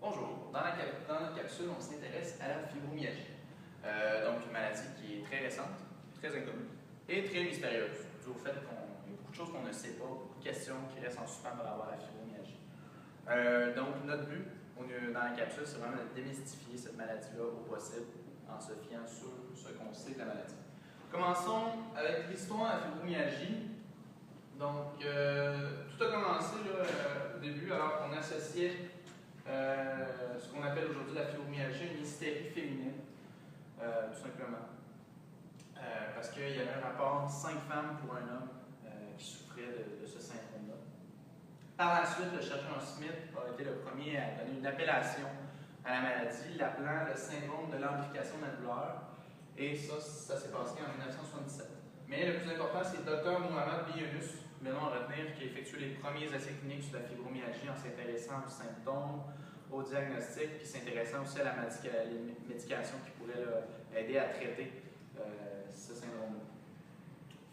Bonjour, dans notre capsule, on s'intéresse à la fibromyalgie. Donc une maladie qui est très récente, très inconnue et très mystérieuse, dû au fait qu'il y a beaucoup de choses qu'on ne sait pas, beaucoup de questions qui restent en suspens par rapport à la fibromyalgie. Donc notre but dans la capsule, c'est vraiment de démystifier cette maladie-là au possible en se fiant sur ce qu'on sait de la maladie. Commençons avec l'histoire de la fibromyalgie. Donc tout a commencé au début alors qu'on associait ce qu'on appelle aujourd'hui la fibromyalgie, une hystérie féminine, tout simplement. Parce qu'il y avait un rapport 5 femmes pour un homme qui souffrait de ce syndrome-là. Par la suite, le chercheur Smith a été le premier à donner une appellation à la maladie, l'appelant le syndrome de l'amplification de la douleur. Et ça s'est passé en 1977. Mais le plus important, c'est le Dr Mohamed B. Yunus, le nom à retenir, qui a effectué les premiers essais cliniques sur la fibromyalgie en s'intéressant aux symptômes, au diagnostic, puis s'intéressant aussi à la médication qui pourrait aider à traiter ce syndrome-là.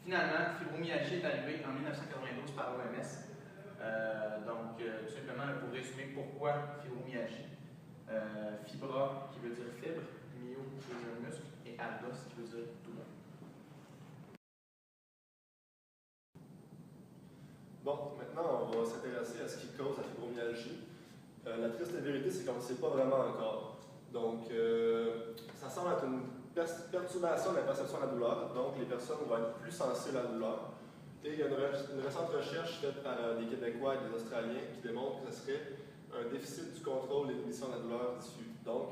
Finalement, la fibromyalgie est arrivée en 1992 par l'OMS. Tout simplement, pour résumer pourquoi fibromyalgie, fibra qui veut dire fibre, myo qui veut dire muscle, et algos qui veut dire douleur. Bon, maintenant, on va s'intéresser à ce qui cause la fibromyalgie. La triste vérité, c'est qu'on ne sait pas vraiment encore. Donc, ça semble être une perturbation de la perception de la douleur. Donc, les personnes vont être plus sensibles à la douleur. Et il y a une récente recherche faite par des Québécois et des Australiens qui démontre que ce serait un déficit du contrôle et de l'émission de la douleur diffus. Donc,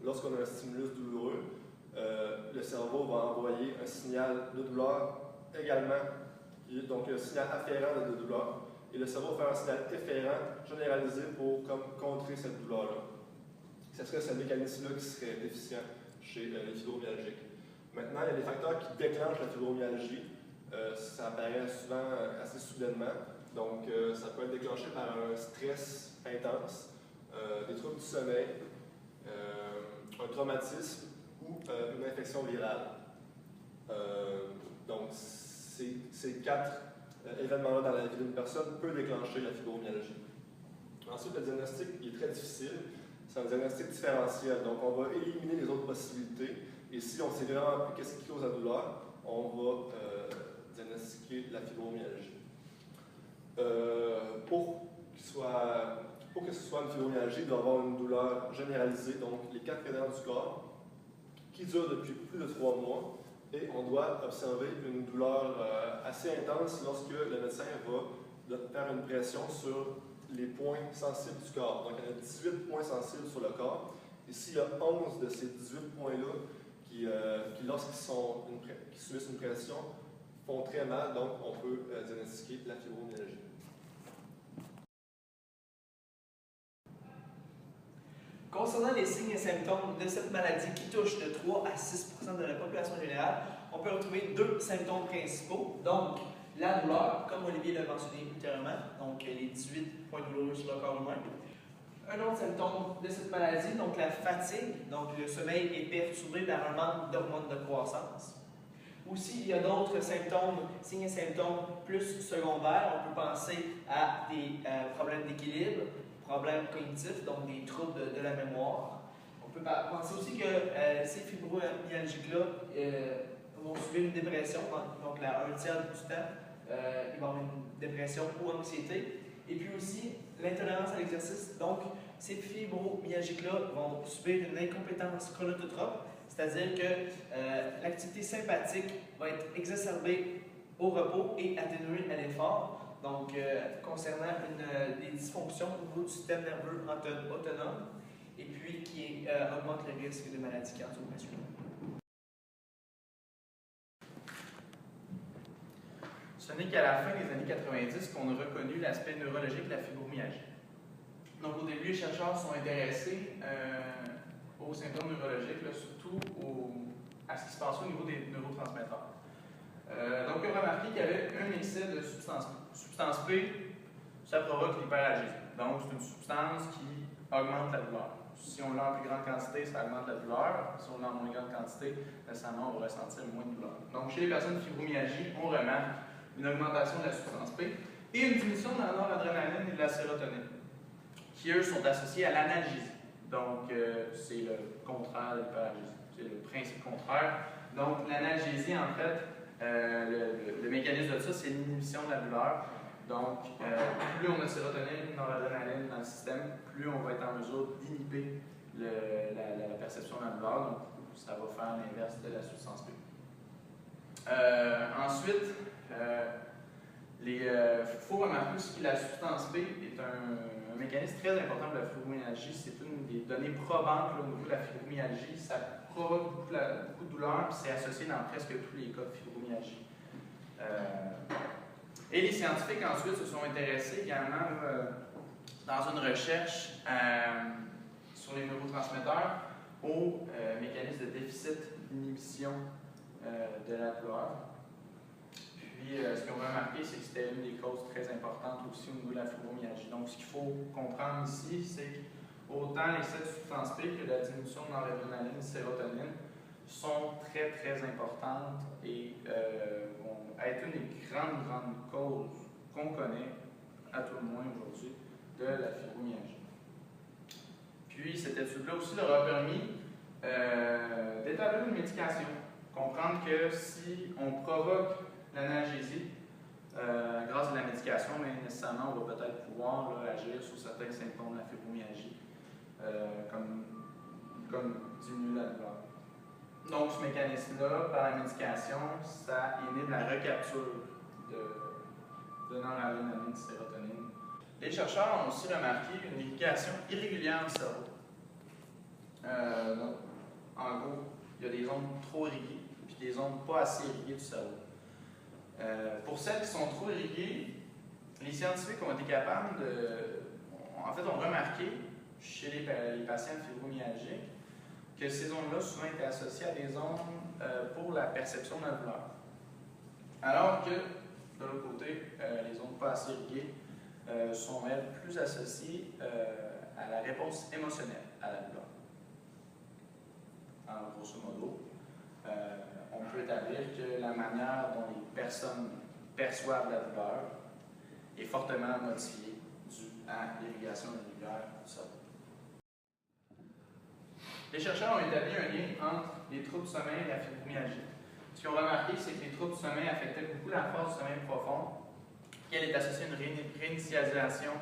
lorsqu'on a un stimulus douloureux, le cerveau va envoyer un signal de douleur également, donc un signal afférent de douleur. Et le cerveau va faire un signal efférent généralisé pour contrer cette douleur-là. Ce serait ce mécanisme-là qui serait déficient chez les fibromyalgiques. Maintenant, il y a des facteurs qui déclenchent la fibromyalgie. Ça apparaît souvent assez soudainement. Donc, ça peut être déclenché par un stress intense, des troubles du sommeil, un traumatisme ou une infection virale. Donc, ces quatre événements-là dans la vie d'une personne peut déclencher la fibromyalgie. Ensuite, le diagnostic est très difficile. C'est un diagnostic différentiel. Donc, on va éliminer les autres possibilités. Et si on sait vraiment plus qu'est-ce qui cause la douleur, on va diagnostiquer la fibromyalgie. Pour que ce soit une fibromyalgie, il doit y avoir une douleur généralisée, donc les 4 cadrans du corps, qui dure depuis plus de 3 mois. Et on doit observer une douleur assez intense lorsque le médecin va faire une pression sur les points sensibles du corps. Donc, il y a 18 points sensibles sur le corps. Et s'il y a 11 de ces 18 points-là qui lorsqu'ils subissent une pression, font très mal, donc on peut diagnostiquer la fibromyalgie. Concernant les signes et symptômes de cette maladie qui touche de 3 à 6 % de la population générale, on peut retrouver 2 symptômes principaux. Donc, la douleur, comme Olivier l'a mentionné ultérieurement, donc les 18 points douloureux sur le corps humain. Un autre symptôme de cette maladie, donc la fatigue, donc le sommeil est perturbé par un manque d'hormones de croissance. Aussi, il y a d'autres symptômes, signes et symptômes plus secondaires. On peut penser à des problèmes d'équilibre, problèmes cognitifs, donc des troubles de la mémoire. On peut penser aussi que ces fibromyalgiques-là vont subir une dépression, donc un tiers du temps, ils vont avoir une dépression ou anxiété. Et puis aussi, l'intolérance à l'exercice. Donc, ces fibromyalgiques-là vont subir une incompétence chronotrope, c'est-à-dire que l'activité sympathique va être exacerbée au repos et atténuée à l'effort. Donc, concernant des dysfonctions au niveau du système nerveux autonome, et puis qui augmente le risque de maladies cardiovasculaires. Ce n'est qu'à la fin des années 90 qu'on a reconnu l'aspect neurologique de la fibromyalgie. Donc, au début, les chercheurs sont intéressés aux symptômes neurologiques, là, surtout à ce qui se passe au niveau des neurotransmetteurs. Donc, on a remarqué qu'il y avait un excès de substance P, ça provoque l'hyperalgésie. Donc, c'est une substance qui augmente la douleur. Si on l'a en plus grande quantité, ça augmente la douleur. Si on l'a en moins grande quantité, nécessairement, on va ressentir moins de douleur. Donc, chez les personnes fibromyalgie, on remarque une augmentation de la substance P et une diminution de la noradrénaline et de la sérotonine, qui eux sont associés à l'analgésie. Donc, c'est le contraire de l'hyperalgésie. C'est le principe contraire. Donc, l'analgésie, en fait, le mécanisme de ça, c'est l'inhibition de la douleur. Donc, plus on a de sérotonine, noradrénaline dans le système, plus on va être en mesure d'inhiber la perception de la douleur. Donc, ça va faire l'inverse de la substance B. Ensuite, il faut remarquer aussi que la substance B est un mécanisme très important pour la fibromyalgie. C'est une des données probantes là, au niveau de la fibromyalgie. Ça provoque beaucoup de douleur, puis c'est associé dans presque tous les cas de fibromyalgie. Et les scientifiques ensuite se sont intéressés également dans une recherche sur les neurotransmetteurs au mécanisme de déficit d'inhibition de la douleur. Puis, ce qu'on a remarqué, c'est que c'était une des causes très importantes aussi au niveau de la fibromyalgie. Donc, ce qu'il faut comprendre ici, c'est qu'autant les 7 substances P que la diminution de noradrénaline et sérotonine sont très, très importantes et vont être une des grandes causes qu'on connaît, à tout le moins aujourd'hui, de la fibromyalgie. Puis, cette étude-là aussi leur a permis d'établir une médication. Comprendre que si on provoque l'analgésie grâce à la médication, mais nécessairement on va peut-être pouvoir là, agir sur certains symptômes de la fibromyalgie, comme diminuer la douleur. Donc ce mécanisme-là, par la médication, ça inhibe la recapture de noradrénaline et de sérotonine. Les chercheurs ont aussi remarqué une irrigation irrégulière du cerveau. Donc, en gros, il y a des zones trop irriguées puis des zones pas assez irriguées du cerveau. Pour celles qui sont trop irriguées, les scientifiques ont été capables en fait, ont remarqué chez les patients fibromyalgiques que ces zones-là souvent étaient associées à des zones pour la perception de la douleur. Alors que, de l'autre côté, les zones pas assez irriguées sont, elles, plus associées à la réponse émotionnelle à la douleur. En grosso modo, on peut établir que la manière dont les personnes perçoivent la douleur est fortement modifiée due à l'irrigation irrégulière du cerveau. Les chercheurs ont établi un lien entre les troubles du sommeil et la fibromyalgie. Ce qu'ils ont remarqué, c'est que les troubles du sommeil affectaient beaucoup la phase du sommeil profond, qu'elle est associée à une réinitialisation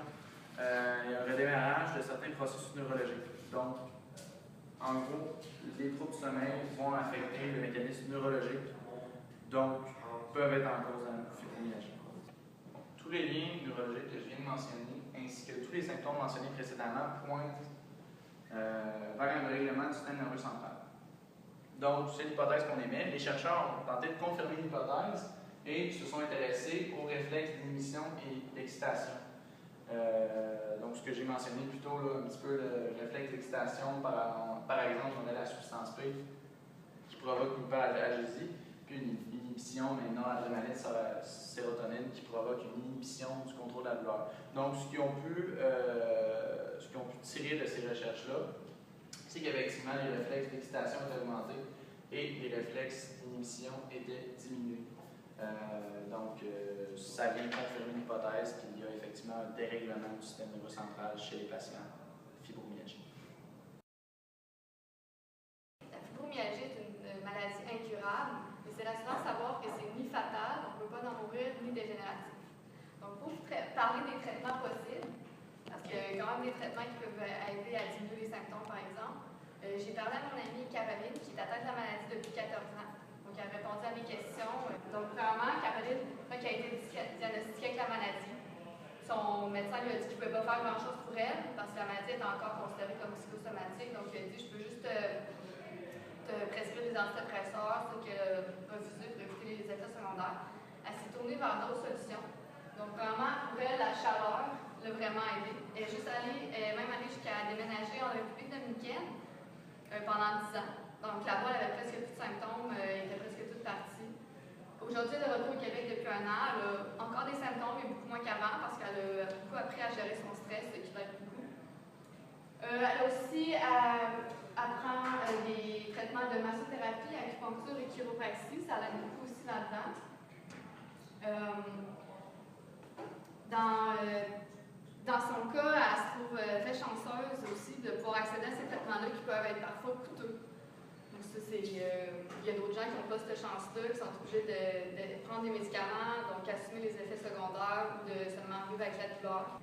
et un redémarrage de certains processus neurologiques. Donc, en gros, les troubles du sommeil vont affecter le mécanisme neurologique, donc peuvent être en cause de la fibromyalgie. Tous les liens neurologiques que je viens de mentionner, ainsi que tous les symptômes mentionnés précédemment, pointent vers un dérèglement du système nerveux central. Donc, c'est l'hypothèse qu'on émet. Les chercheurs ont tenté de confirmer l'hypothèse et se sont intéressés aux réflexes d'inhibition et d'excitation. Donc, ce que j'ai mentionné plus tôt, là, un petit peu le réflexe d'excitation, par exemple, on a la substance P qui provoque une hyperalgésie, puis une inhibition maintenant adrénaline sur la sérotonine qui provoque une inhibition du contrôle de la douleur. Donc, ce qu'ils ont pu tirer de ces recherches-là, c'est qu'effectivement, les réflexes d'excitation étaient augmentés et les réflexes d'inhibition étaient diminués. Ça vient confirmer l'hypothèse qu'il y a effectivement un dérèglement du système nerveux central chez les patients fibromyalgiques. La fibromyalgie est une maladie incurable, mais c'est rassurant de savoir que c'est ni fatal, on ne peut pas en mourir, ni dégénératif. Donc, pour parler des traitements possibles, parce qu'il y a quand même des traitements qui peuvent aider à diminuer les symptômes, par exemple, j'ai parlé à mon amie Caroline, qui est atteinte de la maladie depuis 14 ans. Donc, elle a répondu à mes questions. Donc, premièrement, Caroline, qui a été diagnostiquée avec la maladie, son médecin lui a dit qu'il ne pouvait pas faire grand-chose pour elle, parce que la maladie est encore considérée comme psychosomatique. Donc, il a dit, je peux juste te prescrire des antidépresseurs, ce qu'elle a refusé pour éviter les effets secondaires. Elle s'est tournée vers d'autres solutions. Donc, vraiment, pour elle, la chaleur l'a vraiment aidée. Elle est même allée jusqu'à déménager en République dominicaine pendant 10 ans. Donc, là-bas, elle avait presque plus de symptômes, elle était presque toute partie. Aujourd'hui, elle est de retour au Québec depuis 1 an. Elle a encore des symptômes, mais beaucoup moins qu'avant, parce qu'elle a beaucoup appris à gérer son stress, ce qui l'aide beaucoup. Elle a aussi apprend des traitements de massothérapie, acupuncture et chiropraxie. Ça l'aide beaucoup aussi là-dedans. Dans son cas, elle se trouve très chanceuse aussi de pouvoir accéder à ces ça, il y a d'autres gens qui n'ont pas cette chance-là, qui sont obligés de prendre des médicaments, donc assumer les effets secondaires ou de seulement vivre avec la douleur.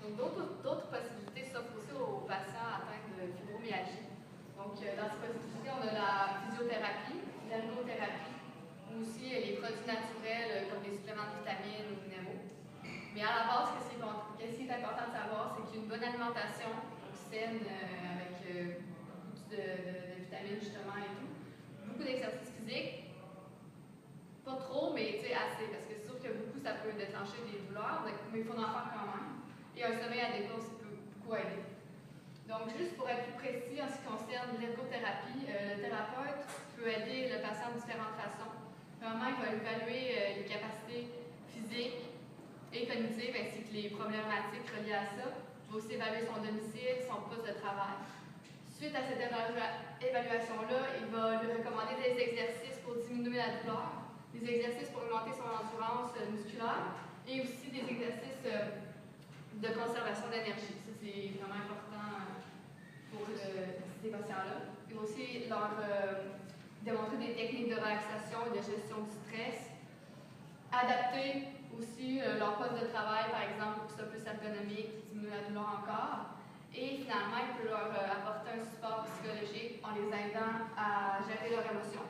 Donc, d'autres possibilités s'offrent aussi aux patients atteints de fibromyalgie. Donc, dans ces possibilités, on a la physiothérapie, l'ergothérapie, ou aussi les produits naturels comme les suppléments de vitamines ou minéraux. Mais à la base, ce qui est important de savoir, c'est qu'il y a une bonne alimentation saine avec beaucoup de vitamines justement et tout. Beaucoup d'exercices physiques. Pas trop, mais assez, parce que c'est sûr que beaucoup ça peut déclencher des douleurs, mais il faut en faire quand même. Et un sommeil adéquat aussi peut beaucoup aider. Donc, juste pour être plus précis en ce qui concerne l'ergothérapie, le thérapeute peut aider le patient de différentes façons. Premièrement, il va évaluer les capacités physiques et cognitives ainsi que les problématiques reliées à ça. Il va aussi évaluer son domicile, son poste de travail. Suite à cette évaluation-là, il va lui recommander des exercices pour diminuer la douleur, des exercices pour augmenter son endurance musculaire et aussi des exercices de conservation d'énergie. Ça, c'est vraiment important pour ces patients-là. Il va aussi leur démontrer des techniques de relaxation et de gestion du stress, adapter aussi leur poste de travail, par exemple, pour que ce soit plus ergonomique, diminuer la douleur encore. Et finalement, il peut leur apporter un support psychologique en les aidant à gérer leurs émotions.